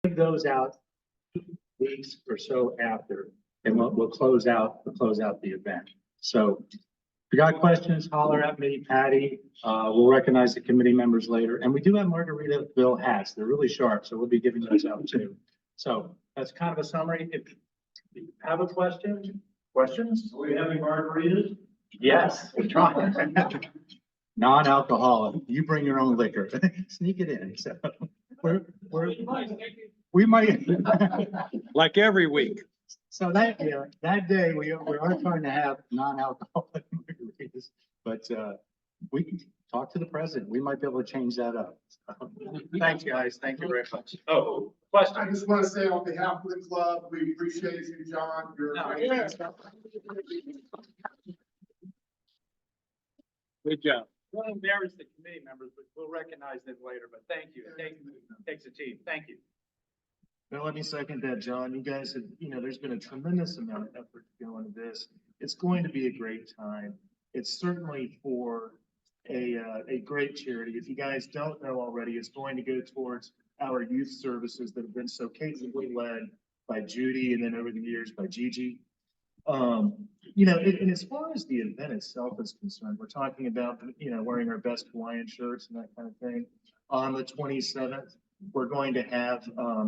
those out 2 weeks or so after, and we'll close out the event. So if you got questions, holler at me, Patty. We'll recognize the committee members later. And we do have Margaritaville hats. They're really sharp, so we'll be giving those out too. So that's kind of a summary. If you have a question, questions? Are we having margaritas? Yes, we're trying. Non-alcoholic. You bring your own liquor. Sneak it in. So we might. Like every week. So that day we are trying to have non-alcoholic margaritas, but we can talk to the president. We might be able to change that up. Thanks, guys. Thank you very much. Oh, I question. just want to say on behalf of the club, we appreciate you, John. You're Good job. We'll embarrass the committee members, but we'll recognize them later. But thank you. Takes a team. Thank you. Now, let me second that, John. You guys have, there's been a tremendous amount of effort to go into this. It's going to be a great time. It's certainly for a great charity. If you guys don't know already, it's going to go towards our youth services that have been so capably led by Judy and then over the years by Gigi. And as far as the event itself is concerned, we're talking about, wearing our best Hawaiian shirts and that kind of thing. On the 27th, we're going to have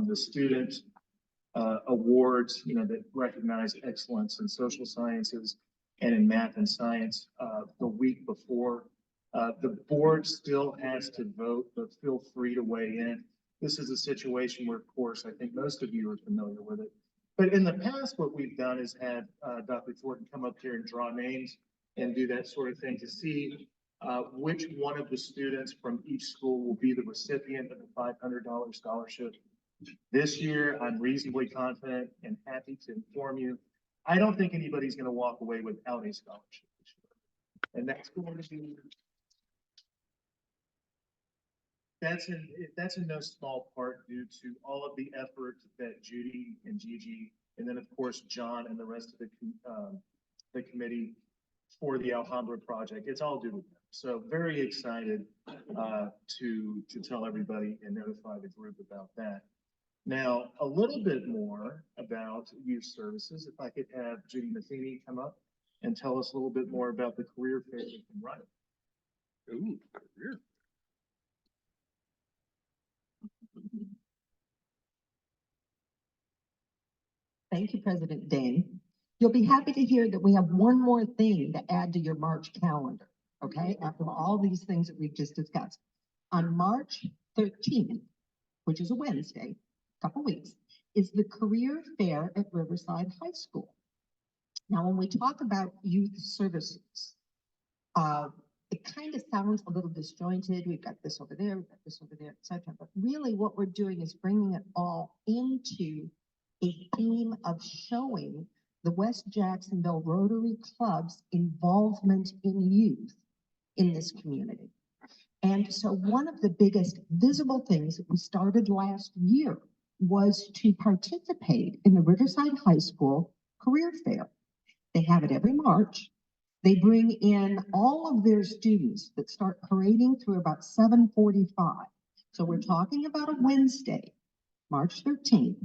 the student awards, that recognize excellence in social sciences and in math and science the week before. The board still has to vote, but feel free to weigh in. This is a situation where, of course, I think most of you are familiar with it. But in the past, what we've done is had Dr. Thornton come up here and draw names and do that sort of thing to see which one of the students from each school will be the recipient of the $500 scholarship. This year, I'm reasonably confident and happy to inform you, I don't think anybody's going to walk away without a scholarship this year. And that's going to be, that's in no small part due to all of the effort that Judy and Gigi, and then of course, John and the rest of the committee for the Alhambra project. It's all due to them. So very excited to tell everybody and notify the group about that. Now, a little bit more about youth services. If I could have Judy Matheny come up and tell us a little bit more about the career fair we've been running. Ooh, career. Thank you, President Dane. You'll be happy to hear that we have one more thing to add to your March calendar, okay? After all these things that we've just discussed. On March 13th, which is a Wednesday, a couple weeks, is the career fair at Riverside High School. Now, when we talk about youth services, it kind of sounds a little disjointed. We've got this over there, we've got this over there, etc. But really what we're doing is bringing it all into a theme of showing the West Jacksonville Rotary Club's involvement in youth in this community. And so one of the biggest visible things that we started last year was to participate in the Riverside High School Career Fair. They have it every March. They bring in all of their students that start parading through about 7:45. So we're talking about a Wednesday, March 13th.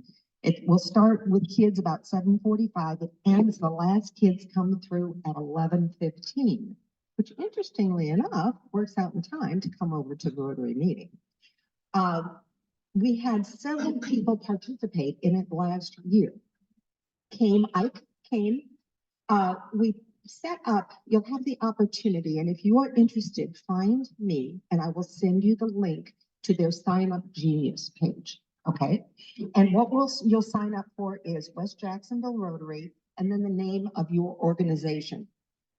It will start with kids about 7:45. It ends, the last kids come through at 11:15, which interestingly enough, works out in time to come over to the Rotary meeting. We had several people participate in it last year. Ike came. We set up, you'll have the opportunity, and if you are interested, find me and I will send you the link to their Sign Up Genius page. Okay, and what you'll sign up for is West Jacksonville Rotary and then the name of your organization.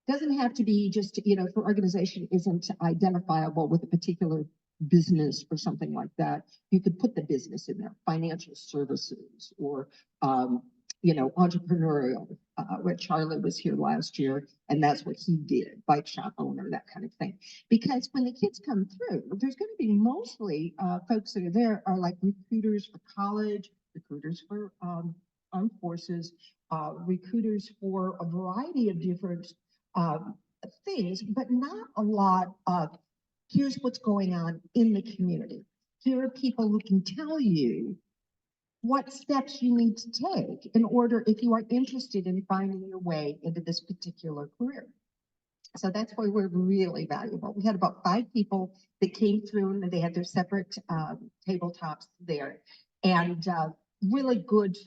Doesn't have to be just, if your organization isn't identifiable with a particular business or something like that, you could put the business in there, financial services or, entrepreneurial, where Charlie was here last year, and that's what he did, bike shop owner, that kind of thing. Because when the kids come through, there's going to be mostly folks that are there are like recruiters for college, recruiters for armed forces, recruiters for a variety of different things, but not a lot of here's what's going on in the community. Here are people who can tell you what steps you need to take in order, if you are interested in finding your way into this particular career. So that's why we're really valuable. We had about 5 people that came through and they had their separate tabletops there. And really good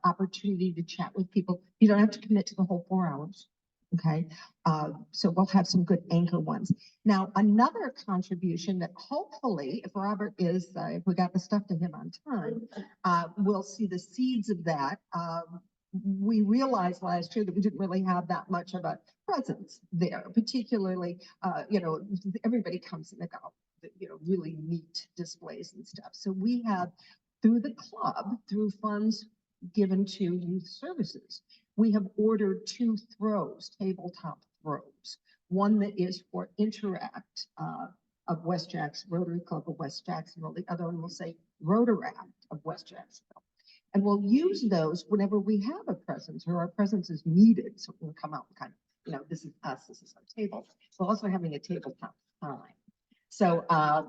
opportunity to chat with people. You don't have to commit to the whole 4 hours. Okay, so we'll have some good anchor ones. Now, another contribution that hopefully, if Robert is, if we got the stuff to him on time, we'll see the seeds of that. We realized last year that we didn't really have that much of a presence there, particularly, everybody comes in and go, really neat displays and stuff. So we have, through the club, through funds given to youth services, we have ordered 2 throws, tabletop throws. One that is for Interact of West Jackson, Rotary Club of West Jacksonville. The other one will say Rotaract of West Jacksonville. And we'll use those whenever we have a presence or our presence is needed. So we'll come out and kind of, this is us, this is our table. We're also having a tabletop time. So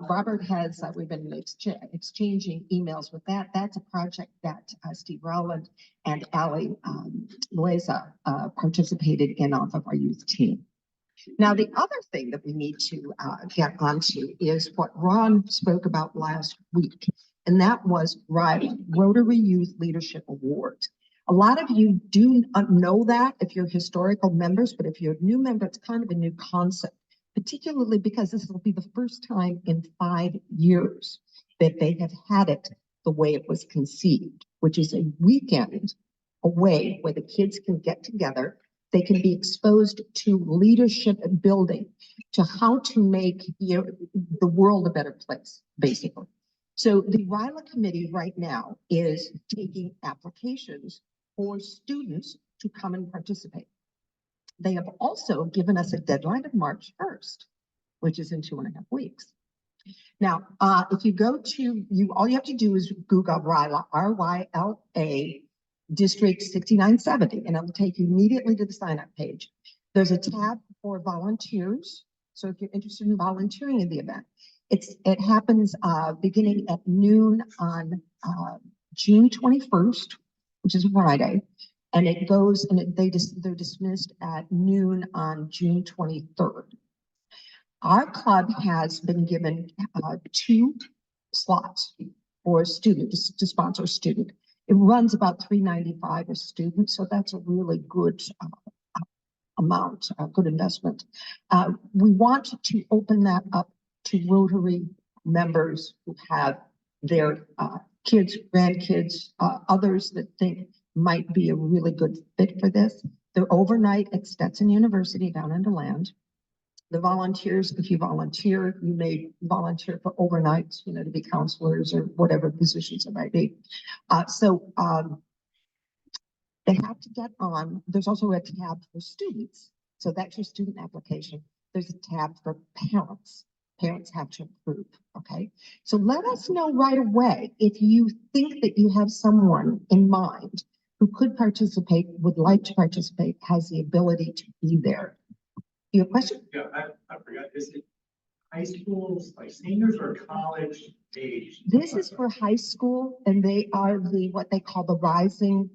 Robert has, we've been exchanging emails with that. That's a project that Steve Rowland and Ali Loaiza participated in off of our youth team. Now, the other thing that we need to get onto is what Ron spoke about last week, and that was Rotary Youth Leadership Awards. A lot of you do know that if you're historical members, but if you're a new member, it's kind of a new concept, particularly because this will be the first time in 5 years that they have had it the way it was conceived, which is a weekend away where the kids can get together. They can be exposed to leadership and building, to how to make the world a better place, basically. So the RILA committee right now is taking applications for students to come and participate. They have also given us a deadline of March 1st, which is in 2.5 weeks. Now, if you go to, all you have to do is Google RILA, R-Y-L-A, District 6970, and it'll take you immediately to the sign-up page. There's a tab for volunteers. So if you're interested in volunteering in the event, it happens beginning at noon on June 21st, which is Friday, and it goes and they're dismissed at noon on June 23rd. Our club has been given 2 slots for a student to sponsor a student. It runs about $395 a student, so that's a really good amount, a good investment. We want to open that up to Rotary members who have their kids, grandkids, others that think might be a really good fit for this. They're overnight at Stetson University down in DeLand. The volunteers, if you volunteer, you may volunteer for overnights, to be counselors or whatever positions it might be. They have to get on. There's also a tab for students. So that's your student application. There's a tab for parents. Parents have to approve, okay? So let us know right away if you think that you have someone in mind who could participate, would like to participate, has the ability to be there. You have a question? Yeah, I forgot. Is it high schools, like seniors, or college age? This is for high school, and they are what they call the rising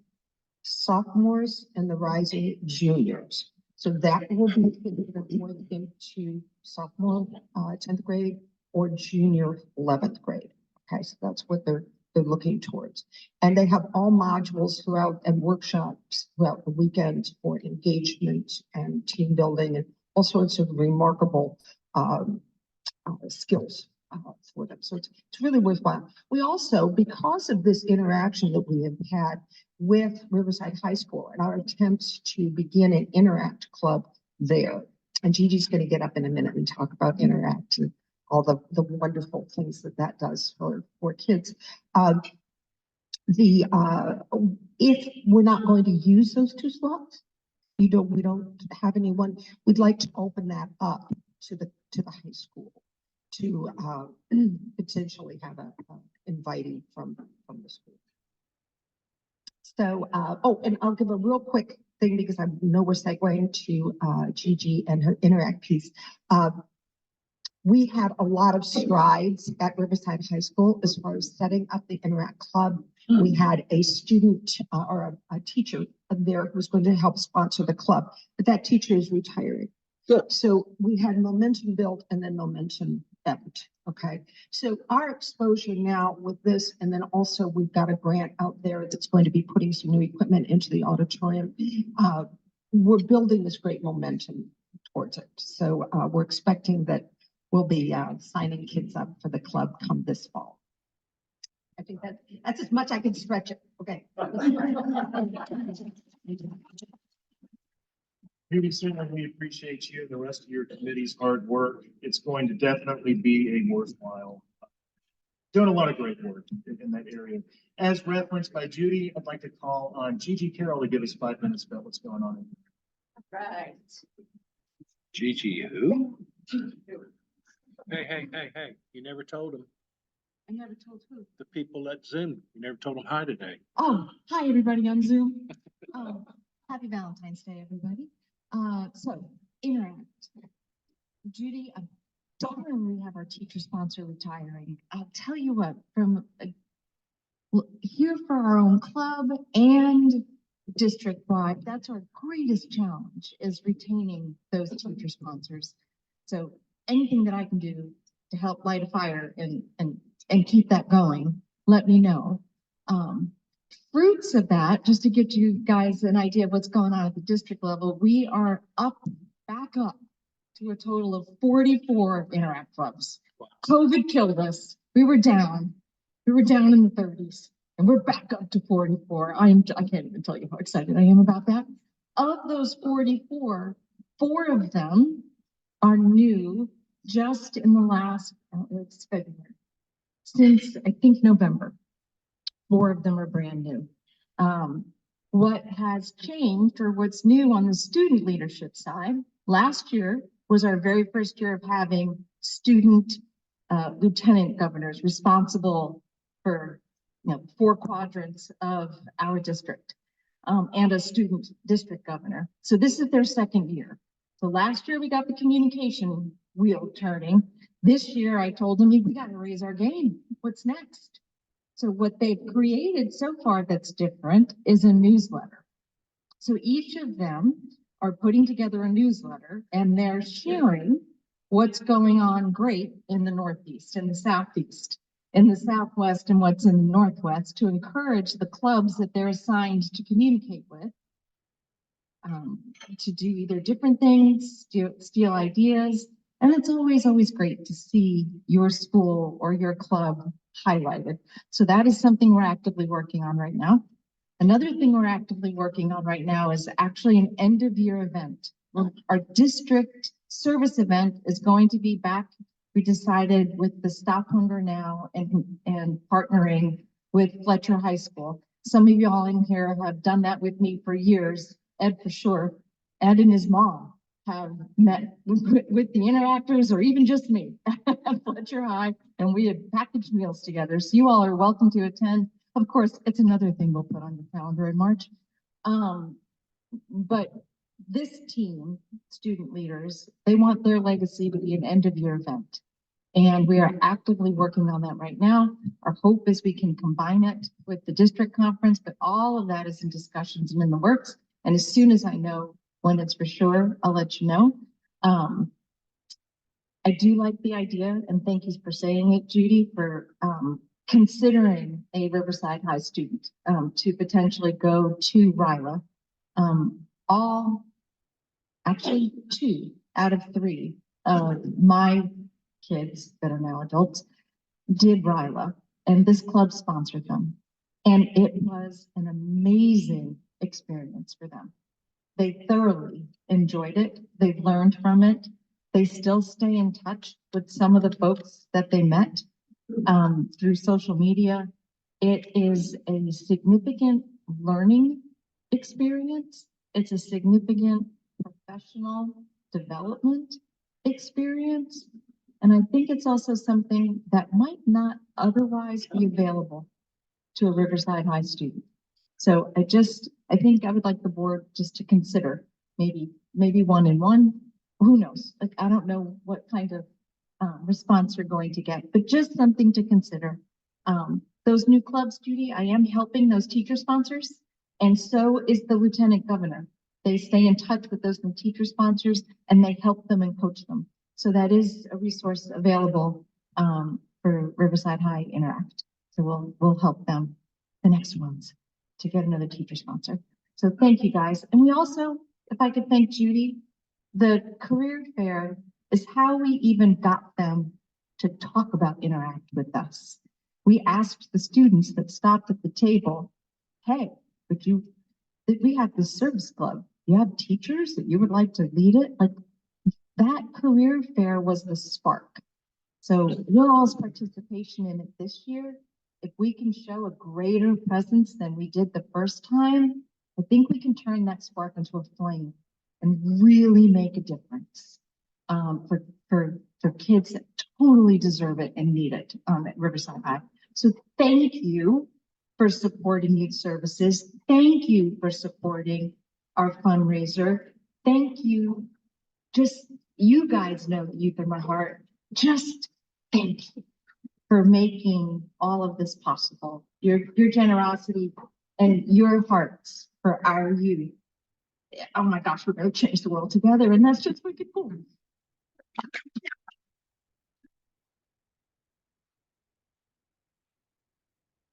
sophomores and the rising juniors. So that will be either going into sophomore 10th grade or junior 11th grade. Okay, so that's what they're looking towards. And they have all modules throughout and workshops throughout the weekend for engagement and team building and all sorts of remarkable skills for them. So it's really worthwhile. We also, because of this interaction that we have had with Riverside High School and our attempts to begin an Interact club there, and Gigi's going to get up in a minute and talk about Interact and all the wonderful things that does for kids. If we're not going to use those 2 slots, we don't have anyone. We'd like to open that up to the high school to potentially have a inviting from the school. So, and I'll give a real quick thing because I know we're segueing to Gigi and her Interact piece. We had a lot of strides at Riverside High School as far as setting up the Interact Club. we had a student or a teacher there who was going to help sponsor the club, but that teacher is retiring. Good. So we had momentum built and then momentum ebbed. Okay. So our exposure now with this, and then also we've got a grant out there that's going to be putting some new equipment into the auditorium. We're building this great momentum towards it. So we're expecting that we'll be signing kids up for the club come this fall. I think that's as much I can stretch it. Okay. Judy, certainly we appreciate you and the rest of your committee's hard work. It's going to definitely be a worthwhile. Doing a lot of great work in that area. As referenced by Judy, I'd like to call on Gigi Carroll to give us 5 minutes about what's going on. Right. Gigi who? Hey, you never told them, I never told who. the people at Zoom, you never told them hi today. Oh, hi, everybody on Zoom. Happy Valentine's Day, everybody. So interact. Judy, darn, we have our teacher sponsor retiring. I'll tell you what, from here for our own club and district-wide, that's our greatest challenge is retaining those teacher sponsors. So anything that I can do to help light a fire and keep that going, let me know. Fruits of that, just to give you guys an idea of what's going on at the district level, we are back up to a total of 44 Interact clubs. COVID killed us. We were down in the 30s and we're back up to 44. I can't even tell you how excited I am about that. Of those 44, 4 of them are new just in the last, it's February, since I think November. 4 of them are brand new. What has changed or what's new on the student leadership side, last year was our very first year of having student lieutenant governors responsible for 4 quadrants of our district and a student district governor. So this is their second year. So last year we got the communication wheel turning. This year I told them we got to raise our game. What's next? So what they've created so far that's different is a newsletter. So each of them are putting together a newsletter and they're sharing what's going on great in the Northeast, in the Southeast, in the Southwest, and what's in the Northwest to encourage the clubs that they're assigned to communicate with to do either different things, steal ideas. And it's always great to see your school or your club highlighted. So that is something we're actively working on right now. Another thing we're actively working on right now is actually an end of year event. Our district service event is going to be back. We decided with the Stop Hunger Now and partnering with Fletcher High School. Some of y'all in here have done that with me for years. Ed for sure. Ed and his mom have met with the interactors or even just me at Fletcher High, and we had packaged meals together. So you all are welcome to attend. Of course, it's another thing we'll put on your calendar in March. But this team, student leaders, they want their legacy to be an end of year event. And we are actively working on that right now. Our hope is we can combine it with the district conference, but all of that is in discussions and in the works. And as soon as I know when it's for sure, I'll let you know. I do like the idea, and thank you for saying it, Judy, for considering a Riverside High student to potentially go to RILA. Actually 2 out of 3 of my kids that are now adults did RILA, and this club sponsored them. And it was an amazing experience for them. They thoroughly enjoyed it. They've learned from it. They still stay in touch with some of the folks that they met through social media. It is a significant learning experience. It's a significant professional development experience. And I think it's also something that might not otherwise be available to a Riverside High student. So I think I would like the board just to consider maybe 1 and 1. Who knows? Like, I don't know what kind of response you're going to get, but just something to consider. those new clubs, Judy, I am helping those teacher sponsors. And so is the lieutenant governor. They stay in touch with those new teacher sponsors and they help them and coach them. So that is a resource available for Riverside High Interact. So we'll help them, the next ones, to get another teacher sponsor. So thank you guys. And we also, if I could thank Judy, the career fair is how we even got them to talk about Interact with us. We asked the students that stopped at the table, hey, we have this service club. You have teachers that you would like to lead it? Like that career fair was the spark. So your all's participation in it this year, if we can show a greater presence than we did the first time, I think we can turn that spark into a flame and really make a difference for kids that totally deserve it and need it at Riverside High. So thank you for supporting youth services. Thank you for supporting our fundraiser. Thank you. Just, you guys know that youth in my heart. Just thank you for making all of this possible. Your generosity and your hearts for our youth. Oh my gosh, we're going to change the world together. And that's just wicked cool.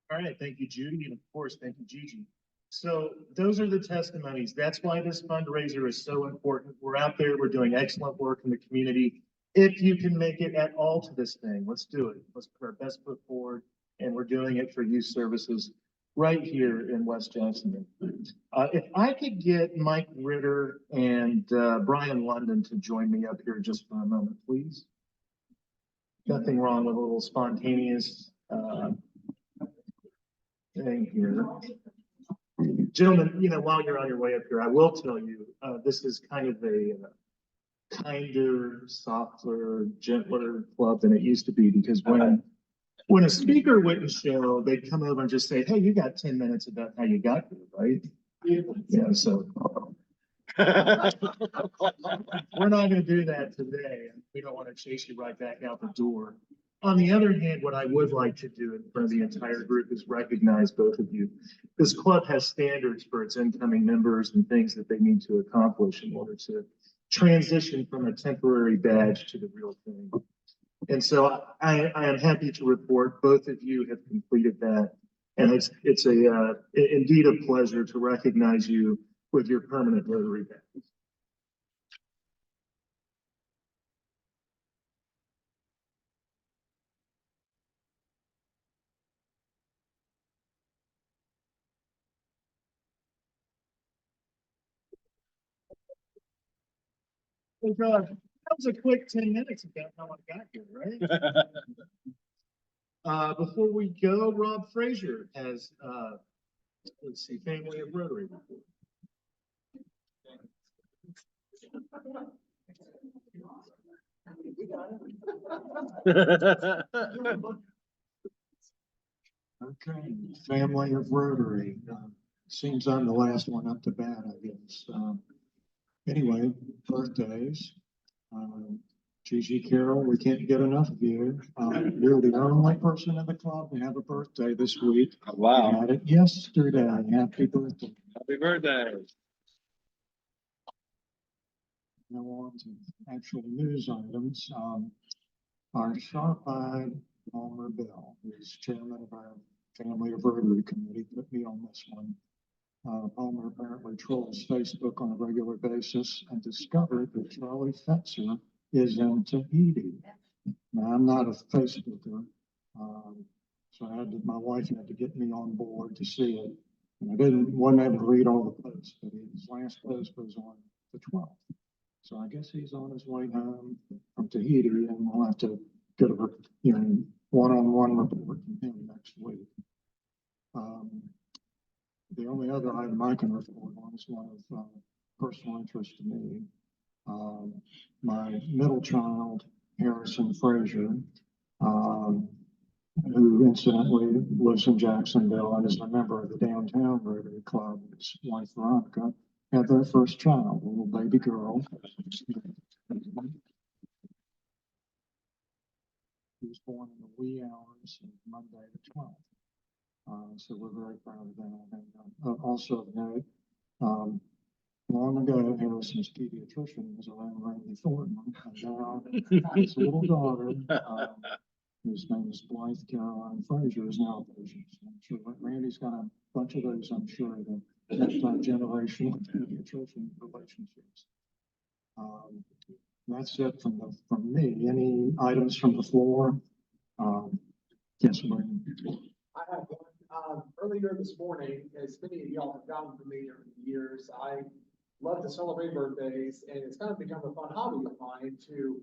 All right, thank you, Judy, and of course, thank you, Gigi. So those are the testimonies. That's why this fundraiser is so important. We're out there, we're doing excellent work in the community. If you can make it at all to this thing, let's do it. Let's put our best foot forward, and we're doing it for youth services right here in West Jackson. If I could get Mike Ritter and Brian London to join me up here just for a moment, please. Nothing wrong with a little spontaneous thing here. Gentlemen, you know, while you're on your way up here, I will tell you, this is kind of a kinder, softer, gentler club than it used to be, because when a speaker wouldn't show, they'd come over and just say, hey, you got 10 minutes about how you got here, right? Yeah, so we're not going to do that today. We don't want to chase you right back out the door. On the other hand, what I would like to do in front of the entire group is recognize both of you. This club has standards for its incoming members and things that they need to accomplish in order to transition from a temporary badge to the real thing. And so I am happy to report both of you have completed that. And it's indeed a pleasure to recognize you with your permanent Rotary badge. Oh God, that was a quick 10 minutes about how I got here, right? Before we go, Rob Frazier has, let's see, Family of Rotary report. Okay, Family of Rotary. Seems I'm the last one up to bat, I guess. Anyway, birthdays. Gigi Carroll, we can't get enough of you. You're the only person in the club to have a birthday this week. Wow. You had it yesterday. Happy birthday. Happy birthday. Now on to actual news items. Our sharp-eyed Palmer Bell, who's chairman of our Family of Rotary Committee, put me on this one. Palmer apparently trolls Facebook on a regular basis and discovered that Charlie Fetzer is in Tahiti. Now, I'm not a Facebooker, so my wife had to get me on board to see it. And I wasn't able to read all the posts, but his last post was on the 12th. So I guess he's on his way home from Tahiti, and we'll have to get a one-on-one report from him next week. The only other item I can report on is one of personal interest to me. My middle child, Harrison Frazier, who incidentally lives in Jacksonville and is a member of the Downtown Rotary Club, his wife Veronica, had their first child, a little baby girl. He was born in the wee hours of Monday the 12th. So we're very proud of that. And, also of note, long ago, Harrison's pediatrician was around Randy Thornton, and now his little daughter, whose name is Blythe Caroline Frazier, is now a patient. So I'm sure Randy's got a bunch of those, I'm sure, the multi-generational pediatrician relationships. That's it from me. Any items from the floor? Yes, Brian. I have one, earlier this morning, as many of y'all have gotten from me over the years, I love to celebrate birthdays, and it's kind of become a fun hobby of mine to,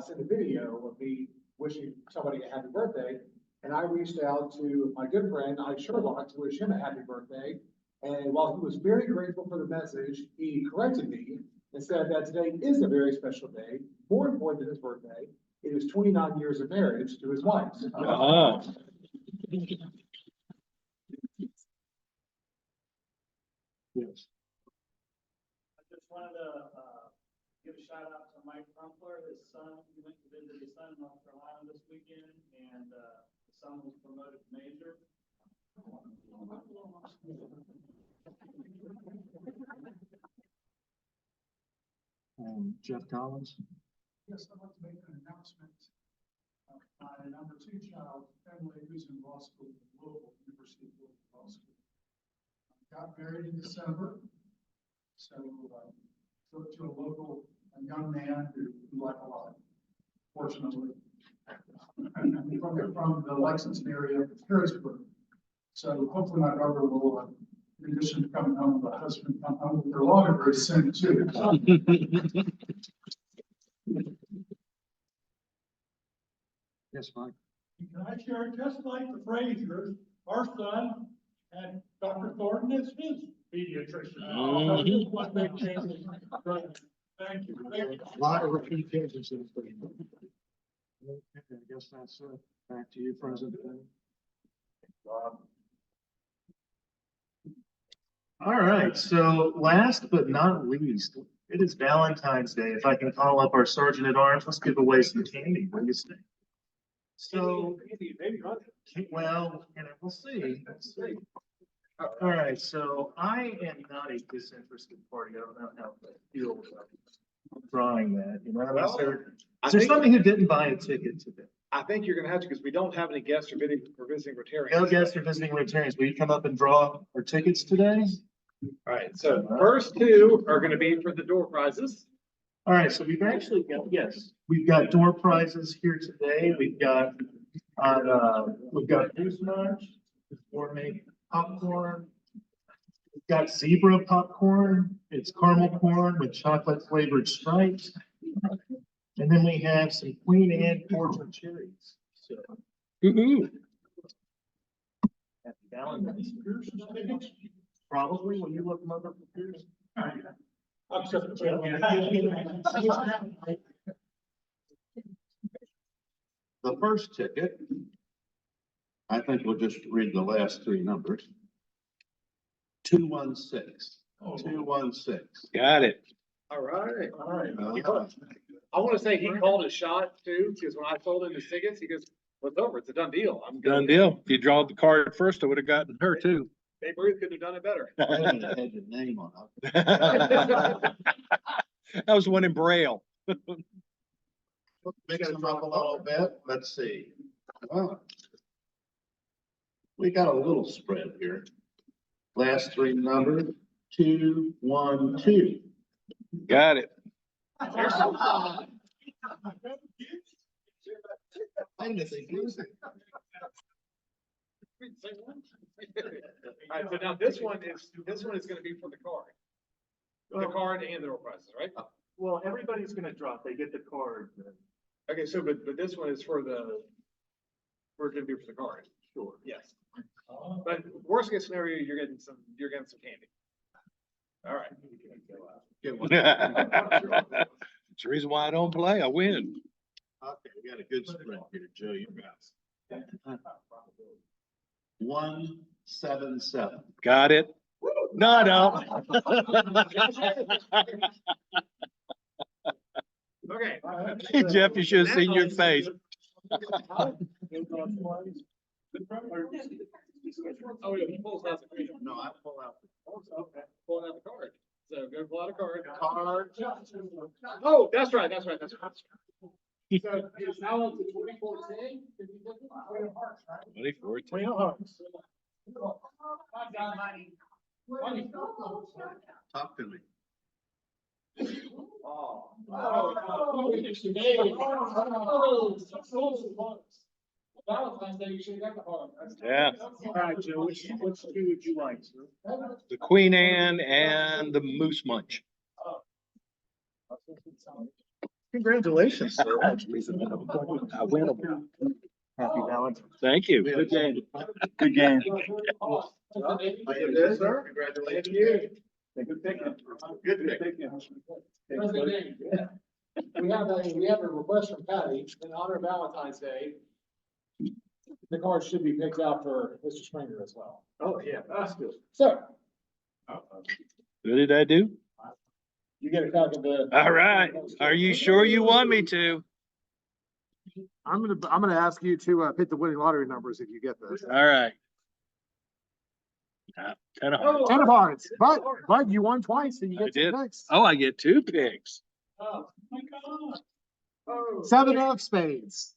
send a video of me wishing somebody a happy birthday. And I reached out to my good friend, Ike Sherlock, to wish him a happy birthday. And while he was very grateful for the message, he corrected me and said that today is a very special day, more important than his birthday. It is 29 years of marriage to his wife. Oh. Yes. I just wanted to, give a shout out to Mike Crumpler, his son. He went to visit his son in North Carolina this weekend, and, the son was promoted to major. And Jeff Collins. Yes, I'd like to make an announcement. My number 2 child, Emily, who's in law school at Louisville, University of Louisville Law School, got married in December. So, to a local, a young man who like a lot, fortunately. From the Lexington area of Harrisburg. So hopefully my daughter will, in addition to coming home with a husband, come home with their daughter very soon too. Yes, Mike. Can I share, just like the Fraziers, our son had Dr. Thornton as his pediatrician. Mhm. Thank you. A lot of repeat visits. Okay, I guess that's it. Back to you, President. All right, so last but not least, it is Valentine's Day. If I can call up our Sergeant at Arms, let's give away some candy. What do you think? So, well, we'll see. Let's see. All right, so I am not a disinterested party. I don't know how I feel about drawing that. You know, is there somebody who didn't buy a ticket today? I think you're gonna have to, because we don't have any guests or visiting Rotarians. No guests are visiting Rotarians. Will you come up and draw our tickets today? All right, so first 2 are gonna be for the door prizes. All right, so we've actually got, yes, we've got door prizes here today. We've got Goose Munch, gourmet popcorn. We've got zebra popcorn. It's caramel corn with chocolate flavored stripes. And then we have some Queen Anne portrait cherries. So, Woo-hoo. happy Valentine's. Probably when you look them up for Pierce. The first ticket, I think we'll just read the last 3 numbers. 216, 216. Got it. All right. All right. I want to say he called a shot too, because when I sold him his tickets, he goes, "Well, it's over. It's a done deal. I'm Done good." deal. If you draw the card first, I would have gotten her too. Babe Ruth could have done it better. I had your name on it. That was one in Braille. Mix them up a little bit. Let's see. Well, we got a little spread here. Last 3 numbers, 212. Got it. I didn't think it was- All right, so now this one is gonna be for the card. The card and the door prizes, right? Well, everybody's gonna drop. They get the card. Okay, so but this one is for we're gonna do for the card. Sure. Yes. But worst case scenario, you're getting some candy. All right. Get one. It's the reason why I don't play. I win. Okay, we got a good spread here, Joe. You got 177. Got it. No. Okay. Jeff, you should have seen your face. Oh, yeah, he pulls out the green. No, I pull out. Okay, pulling out the card. So go pull out a card. Card. Oh, that's right. So it's now up to 2014. 2014. Talk to me. Valentine's Day, you should have got the heart. Yeah. All right, Joe, which two would you like, sir? The Queen Anne and the Moose Munch. Congratulations, sir. I win them. Happy Valentine's. Thank you. Good game. Good game. Yes, sir. Congratulations. Good pick. President Dane, we have a request from Patty in honor of Valentine's Day. The card should be picked out for Mr. Springer as well. Oh, yeah, that's good. So What did I do? you get a copy of the. All right. Are you sure you want me to? I'm gonna ask you to pick the winning lottery numbers if you get this. All right. 10 of hearts. 10 of hearts, but you won twice, so you I get did. two picks. Oh, I get 2 picks. Oh, my God. 7 of spades.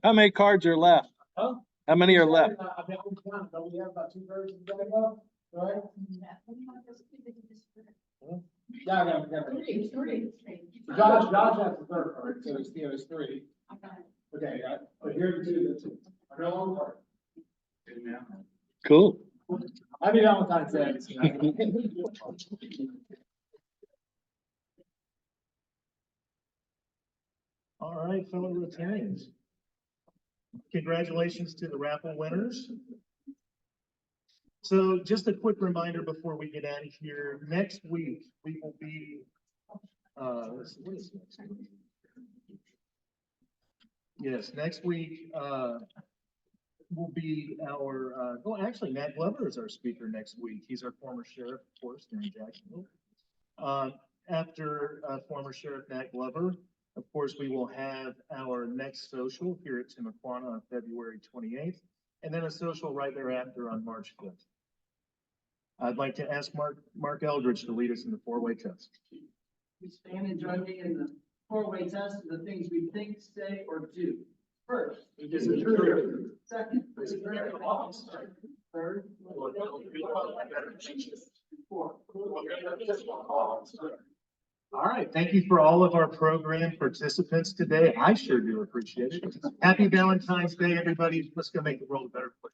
How many cards are left? Huh? How many are left? We have about 2 cards in the deck left, right? Yeah, I got it. Josh has the third card, so there's 3. Okay, but here are the 2 that's no longer part. Cool. Happy Valentine's Day. All right, fellow Rotarians. Congratulations to the raffle winners. So just a quick reminder before we get out of here, next week, we will be, let's see, what is next week? Yes, next week, will be our, well, actually, Matt Glover is our speaker next week. He's our former sheriff, of course, here in Jacksonville. After former Sheriff Matt Glover, of course, we will have our next social here at Timuquana on February 28th, and then a social right thereafter on March 5th. I'd like to ask Mark Eldridge to lead us in the 4-way test. You stand and join me in the 4-way test of the things we think, say, or do. First, Is it true? second, third, fourth. All right, thank you for all of our program participants today. I sure do appreciate it. Happy Valentine's Day, everybody. Let's go make the world a better place.